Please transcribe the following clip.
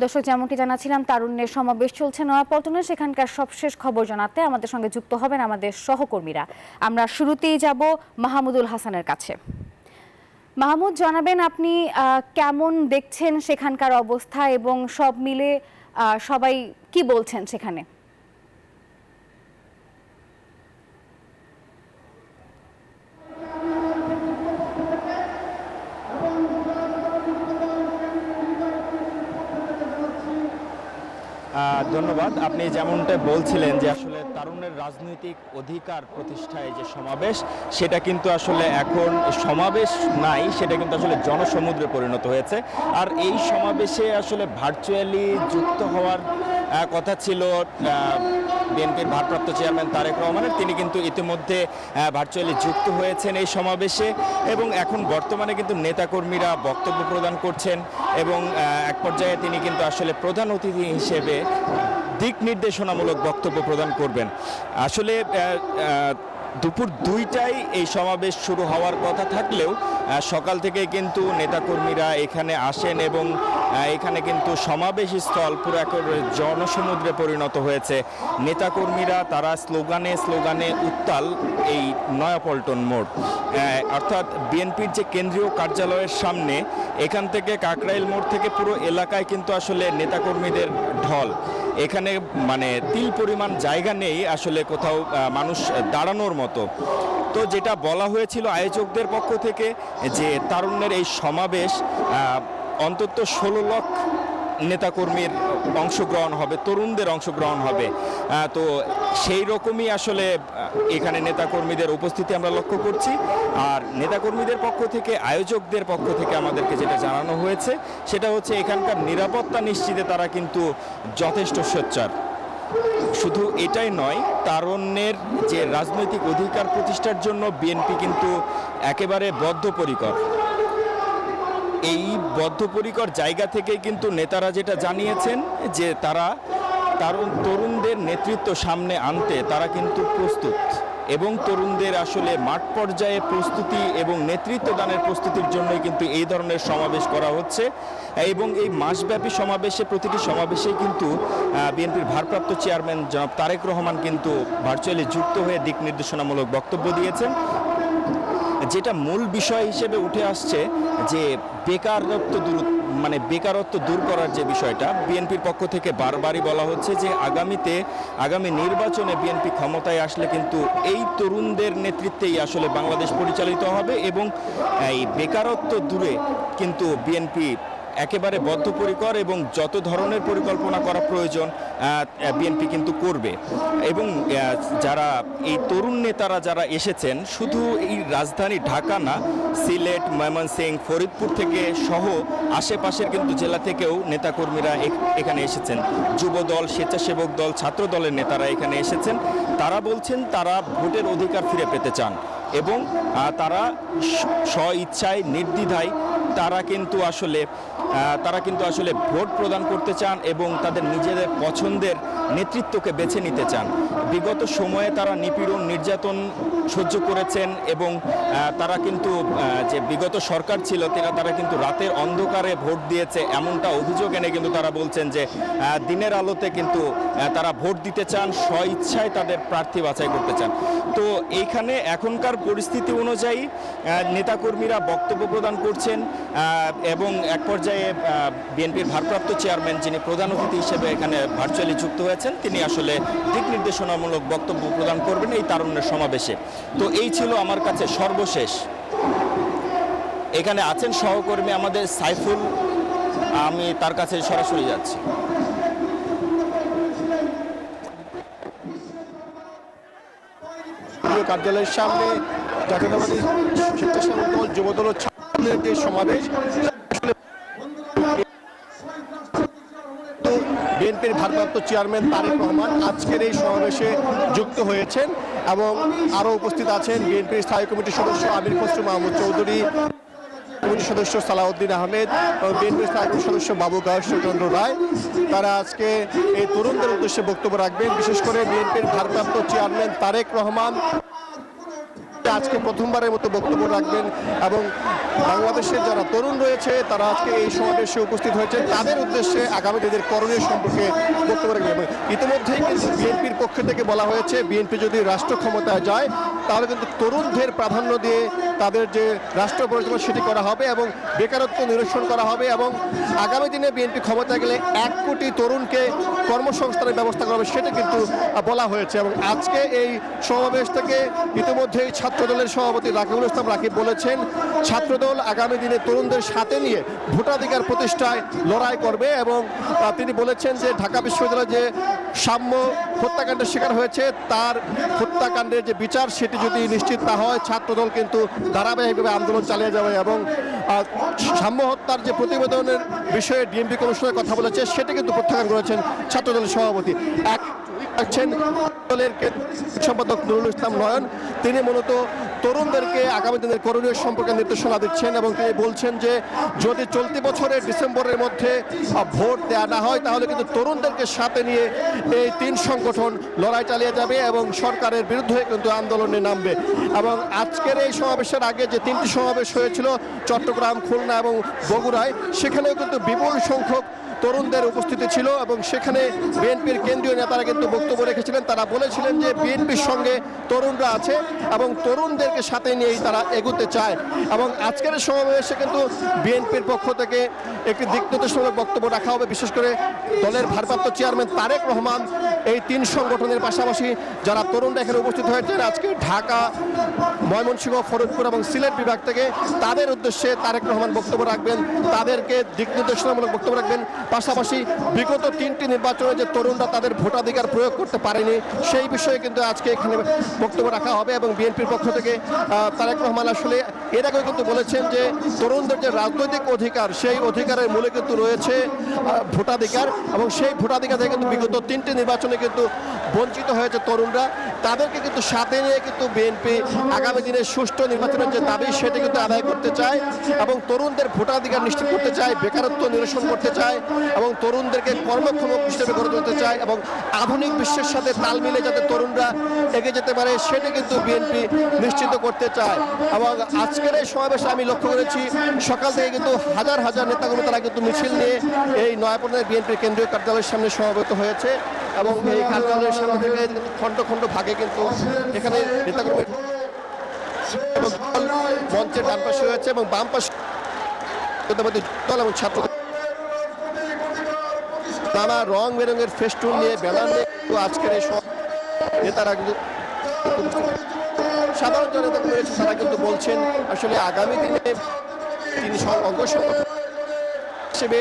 দর্শক, যেমনটি জানাচ্ছিলাম, তারুণ্যের সমাবেশ চলছে নয়াপল্টনে। সেখানকার সবশেষ খবর জানাতে আমাদের সঙ্গে যুক্ত হবেন আমাদের সহকর্মীরা। আমরা শুরুতেই যাব মাহমুদুল হাসানের কাছে। মাহমুদ, জানাবেন আপনি কেমন দেখছেন সেখানকার অবস্থা এবং সব মিলে সবাই কি বলছেন সেখানে? ধন্যবাদ। আপনি যেমনটা বলছিলেন যে আসলে তারুণ্যের রাজনৈতিক অধিকার প্রতিষ্ঠায় যে সমাবেশ, সেটা কিন্তু আসলে এখন সমাবেশ নাই, সেটা কিন্তু আসলে জনসমুদ্রে পরিণত হয়েছে। আর এই সমাবেশে আসলে ভার্চুয়ালি যুক্ত হওয়ার কথা ছিল বিএনপির ভারপ্রাপ্ত চেয়ারম্যান তারেক রহমানের। তিনি কিন্তু ইতিমধ্যে ভার্চুয়ালি যুক্ত হয়েছেন এই সমাবেশে এবং এখন বর্তমানে কিন্তু নেতাকর্মীরা বক্তব্য প্রদান করছেন এবং এক পর্যায়ে তিনি কিন্তু আসলে প্রধান অতিথি হিসেবে দিক নির্দেশনামূলক বক্তব্য প্রদান করবেন। আসলে দুপুর 2টায় এই সমাবেশ শুরু হওয়ার কথা থাকলেও সকাল থেকে কিন্তু নেতাকর্মীরা এখানে আসেন এবং এখানে কিন্তু সমাবেশ স্থল পুরো একেবারে জনসমুদ্রে পরিণত হয়েছে। নেতাকর্মীরা তারা স্লোগানে উত্তাল এই নয়াপল্টন মোড়, অর্থাৎ বিএনপির যে কেন্দ্রীয় কার্যালয়ের সামনে, এখান থেকে কাকরাইল মোড় থেকে পুরো এলাকায় কিন্তু আসলে নেতাকর্মীদের ঢল। এখানে মানে তিল পরিমাণ জায়গা নেই আসলে কোথাও মানুষ দাঁড়ানোর মতো। তো যেটা বলা হয়েছিল আয়োজকদের পক্ষ থেকে যে তারুণ্যের এই সমাবেশ অন্তত 16 লাখ নেতাকর্মীর অংশগ্রহণ হবে, তরুণদের অংশগ্রহণ হবে। তো সেই রকমই আসলে এখানে নেতাকর্মীদের উপস্থিতি আমরা লক্ষ্য করছি। আর নেতাকর্মীদের পক্ষ থেকে, আয়োজকদের পক্ষ থেকে আমাদেরকে যেটা জানানো হয়েছে সেটা হচ্ছে এখানকার নিরাপত্তা নিশ্চিতে তারা কিন্তু যথেষ্ট সোচ্চার। শুধু এটাই নয়, তারুণ্যের যে রাজনৈতিক অধিকার প্রতিষ্ঠার জন্য বিএনপি কিন্তু একেবারে বদ্ধপরিকর। এই বদ্ধপরিকর জায়গা থেকে কিন্তু নেতারা যেটা জানিয়েছেন যে তারা তরুণদের নেতৃত্ব সামনে আনতে তারা কিন্তু প্রস্তুত এবং তরুণদের আসলে মাঠ পর্যায়ে প্রস্তুতি এবং নেতৃত্ব দানের প্রস্তুতির জন্যই কিন্তু এই ধরনের সমাবেশ করা হচ্ছে। এবং এই মাসব্যাপী সমাবেশে, প্রতিটি সমাবেশেই কিন্তু বিএনপির ভারপ্রাপ্ত চেয়ারম্যান জনাব তারেক রহমান কিন্তু ভার্চুয়ালি যুক্ত হয়ে দিক নির্দেশনামূলক বক্তব্য দিয়েছেন। যেটা মূল বিষয় হিসেবে উঠে আসছে যে বেকারত্ব দূর করার যে বিষয়টা, বিএনপির পক্ষ থেকে বারবারই বলা হচ্ছে যে আগামী নির্বাচনে বিএনপি ক্ষমতায় আসলে কিন্তু এই তরুণদের নেতৃত্বেই আসলে বাংলাদেশ পরিচালিত হবে এবং এই বেকারত্ব দূরে কিন্তু বিএনপি একেবারে বদ্ধপরিকর এবং যত ধরনের পরিকল্পনা করা প্রয়োজন বিএনপি কিন্তু করবে। এবং যারা এই তরুণ নেতারা যারা এসেছেন, শুধু এই রাজধানী ঢাকা না, সিলেট, ময়মনসিংহ, ফরিদপুর থেকে সহ আশেপাশের কিন্তু জেলা থেকেও নেতাকর্মীরা এখানে এসেছেন। যুবদল, স্বেচ্ছাসেবক দল, ছাত্র দলের নেতারা এখানে এসেছেন। তারা বলছেন তারা ভোটের অধিকার ফিরে পেতে চান এবং তারা স্ব-ইচ্ছায়, নির্দ্বিধায় তারা কিন্তু আসলে ভোট প্রদান করতে চান এবং তাদের নিজেদের পছন্দের নেতৃত্বকে বেছে নিতে চান। বিগত সময়ে তারা নিপীড়ন, নির্যাতন সহ্য করেছেন এবং তারা কিন্তু যে বিগত সরকার ছিল তারা কিন্তু রাতের অন্ধকারে ভোট দিয়েছে, এমনটা অভিযোগ এনে কিন্তু তারা বলছেন যে দিনের আলোতে কিন্তু তারা ভোট দিতে চান, স্ব-ইচ্ছায় তাদের প্রার্থী বাছাই করতে চান। তো এইখানে এখনকার পরিস্থিতি অনুযায়ী নেতাকর্মীরা বক্তব্য প্রদান করছেন এবং এক পর্যায়ে বিএনপির ভারপ্রাপ্ত চেয়ারম্যান, যিনি প্রধান অতিথি হিসেবে এখানে ভার্চুয়ালি যুক্ত হয়েছেন, তিনি আসলে দিক নির্দেশনামূলক বক্তব্য প্রদান করবেন এই তারুণ্যের সমাবেশে। তো এই ছিল আমার কাছে সর্বশেষ। এখানে আছেন সহকর্মী আমাদের সাইফুল, আমি তার কাছে সরাসরি যাচ্ছি। কার্যালয়ের সামনে জাতীয়তাবাদী স্বেচ্ছাসেবক দল, যুবদল ও ছাত্রদের যে সমাবেশ, বিএনপির ভারপ্রাপ্ত চেয়ারম্যান তারেক রহমান আজকের এই সমাবেশে যুক্ত হয়েছেন এবং আরও উপস্থিত আছেন বিএনপির স্থায়ী কমিটির সদস্য আমির খসরু মাহমুদ চৌধুরী, কমিটির সদস্য সালাউদ্দিন আহমেদ এবং বিএনপির স্থায়ী কমিটির সদস্য বাবু গায়শ্বরচন্দ্র রায়। তারা আজকে এই তরুণদের উদ্দেশ্যে বক্তব্য রাখবেন। বিশেষ করে বিএনপির ভারপ্রাপ্ত চেয়ারম্যান তারেক রহমান আজকে প্রথমবারের মতো বক্তব্য রাখবেন এবং বাংলাদেশের যারা তরুণ রয়েছে তারা আজকে এই সমাবেশে উপস্থিত হয়েছে, তাদের উদ্দেশ্যে আগামী দিনের করণীয় সম্পর্কে বক্তব্য রাখবেন। এবং ইতিমধ্যেই কিন্তু বিএনপির পক্ষ থেকে বলা হয়েছে, বিএনপি যদি রাষ্ট্র ক্ষমতায় যায় তাহলে কিন্তু তরুণদের প্রাধান্য দিয়ে তাদের যে রাষ্ট্র পরিচালনা সেটি করা হবে এবং বেকারত্ব নিরসন করা হবে এবং আগামী দিনে বিএনপি ক্ষমতায় গেলে 1 কোটি তরুণকে কর্মসংস্থানের ব্যবস্থা করা হবে, সেটা কিন্তু বলা হয়েছে। এবং আজকে এই সমাবেশ থেকে ইতিমধ্যেই ছাত্রদলের সভাপতি রাকিবুল ইসলাম রাকিব বলেছেন, ছাত্রদল আগামী দিনে তরুণদের সাথে নিয়ে ভোটাধিকার প্রতিষ্ঠায় লড়াই করবে এবং তিনি বলেছেন যে ঢাকা বিশ্ববিদ্যালয়ে যে সাম্য হত্যাকাণ্ডের শিকার হয়েছে তার হত্যাকাণ্ডের যে বিচার সেটি যদি নিশ্চিত না হয় ছাত্রদল কিন্তু ধারাবাহিকভাবে আন্দোলন চালিয়ে যাবে এবং সাম্য হত্যার যে প্রতিবেদনের বিষয়ে ডিএমপি কমিশনের কথা বলেছে সেটা কিন্তু প্রত্যাখ্যান করেছেন ছাত্রদলের সভাপতি। দলের সম্পাদক নুরুল ইসলাম নয়ন, তিনি মূলত তরুণদেরকে আগামী দিনের করণীয় সম্পর্কে নির্দেশনা দিচ্ছেন এবং তিনি বলছেন যে যদি চলতি বছরের ডিসেম্বরের মধ্যে ভোট দেওয়া না হয় তাহলে কিন্তু তরুণদেরকে সাথে নিয়ে এই 3 সংগঠন লড়াই চালিয়ে যাবে এবং সরকারের বিরুদ্ধে কিন্তু আন্দোলনে নামবে। এবং আজকের এই সমাবেশের আগে যে 3টি সমাবেশ হয়েছিল চট্টগ্রাম, খুলনা এবং বগুড়ায়, সেখানেও কিন্তু বিপুল সংখ্যক তরুণদের উপস্থিতি ছিল এবং সেখানে বিএনপির কেন্দ্রীয় নেতারা কিন্তু বক্তব্য রেখেছিলেন। তারা বলেছিলেন যে বিএনপির সঙ্গে তরুণরা আছে এবং তরুণদেরকে সাথে নিয়েই তারা এগোতে চায়। এবং আজকের সমাবেশে কিন্তু বিএনপির পক্ষ থেকে একটি দিকনির্দেশমূলক বক্তব্য রাখা হবে, বিশেষ করে দলের ভারপ্রাপ্ত চেয়ারম্যান তারেক রহমান এই 3 সংগঠনের পাশাপাশি যারা তরুণরা এখানে উপস্থিত হয়েছেন আজকে ঢাকা, ময়মনসিংহ, ফরিদপুর এবং সিলেট বিভাগ থেকে, তাদের উদ্দেশ্যে তারেক রহমান বক্তব্য রাখবেন, তাদেরকে দিকনির্দেশনামূলক বক্তব্য রাখবেন। পাশাপাশি বিগত 3টি নির্বাচনে যে তরুণরা তাদের ভোটাধিকার প্রয়োগ করতে পারেনি সেই বিষয়ে কিন্তু আজকে এখানে বক্তব্য রাখা হবে। এবং বিএনপির পক্ষ থেকে তারেক রহমান আসলে এর আগেও কিন্তু বলেছেন যে তরুণদের যে রাজনৈতিক অধিকার সেই অধিকারের মূলে কিন্তু রয়েছে ভোটাধিকার এবং সেই ভোটাধিকার থেকে কিন্তু বিগত 3টি নির্বাচনে কিন্তু বঞ্চিত হয়েছে তরুণরা। তাদেরকে কিন্তু সাথে নিয়ে কিন্তু বিএনপি আগামী দিনে সুষ্ঠু নির্বাচনের যে দাবি সেটি কিন্তু আদায় করতে চায় এবং তরুণদের ভোটাধিকার নিশ্চিত করতে চায়, বেকারত্ব নিরসন করতে চায় এবং তরুণদেরকে কর্মক্ষম হিসেবে গড়ে তুলতে চায় এবং আধুনিক বিশ্বের সাথে তাল মিলে যাতে তরুণরা এগিয়ে যেতে পারে সেটা কিন্তু বিএনপি নিশ্চিত করতে চায়। এবং আজকের এই সমাবেশে আমি লক্ষ্য করেছি সকাল থেকে কিন্তু হাজার হাজার নেতাকর্মী তারা কিন্তু মিছিল নিয়ে এই নয়াপল্টনের বিএনপির কেন্দ্রীয় কার্যালয়ের সামনে সমবেত হয়েছে এবং এই কার্যালয়ের সামনে থেকে খণ্ড খণ্ড ভাগে কিন্তু এখানে নেতাকর্মী মঞ্চের ডান পাশে হয়েছে এবং বাম পাশে দল এবং ছাত্র নানা রং বেরঙের ফেস্টুন নিয়ে ব্যানার নিয়ে আজকের এই নেতারা কিন্তু সাধারণ জনতা রয়েছে, তারা কিন্তু বলছেন আসলে আগামী দিনে তিনি অঙ্গ হিসেবে